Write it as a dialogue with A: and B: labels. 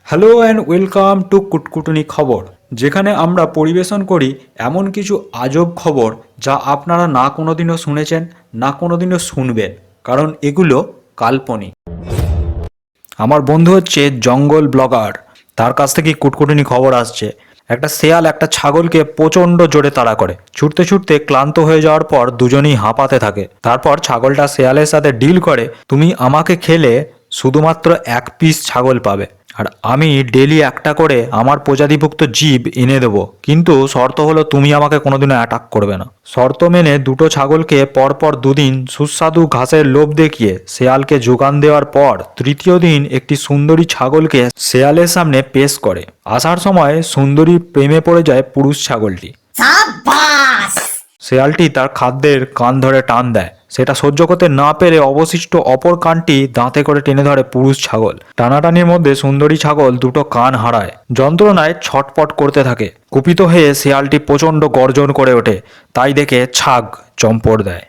A: Hello and welcome to কুটকুটুনি খবর, যেখানে আমরা পরিবেশন করি এমন কিছু আজব খবর যা আপনারা না কোনোদিনও শুনেছেন, না কোনোদিনও শুনবেন, কারণ এগুলো কাল্পনিক। আমার বন্ধু হচ্ছে জঙ্গল ব্লগার, তার কাছ থেকে কুটকুটুনি খবর আসছে। একটা শেয়াল একটা ছাগলকে প্রচণ্ড জোরে তাড়া করে, ছুটতে ছুটতে ক্লান্ত হয়ে যাওয়ার পর দুজনেই হাঁপাতে থাকে। তারপর ছাগলটা শেয়ালের সাথে ডিল করে, তুমি আমাকে খেলে শুধুমাত্র এক পিস ছাগল পাবে, আর আমি ডেলি একটা করে আমার প্রজাতিভুক্ত জীব এনে দেবো, কিন্তু শর্ত হলো তুমি আমাকে কোনোদিনও অ্যাটাক করবে না। শর্ত মেনে দুটো ছাগলকে পরপর দুদিন সুস্বাদু ঘাসের লোভ দেখিয়ে শেয়ালকে যোগান দেওয়ার পর তৃতীয় দিন একটি সুন্দরী ছাগলকে শেয়ালের সামনে পেশ করে। আসার সময় সুন্দরী প্রেমে পড়ে যায় পুরুষ ছাগলটি। শেয়ালটি তার খাদ্যের কান ধরে টান দেয়, সেটা সহ্য করতে না পেরে অবশিষ্ট অপর কানটি দাঁতে করে টেনে ধরে পুরুষ ছাগল। টানাটানির মধ্যে সুন্দরী ছাগল দুটো কান হারায়, যন্ত্রণায় ছটপট করতে থাকে। কুপিত হয়ে শেয়ালটি প্রচণ্ড গর্জন করে ওঠে, তাই দেখে ছাগ চম্পট দেয়।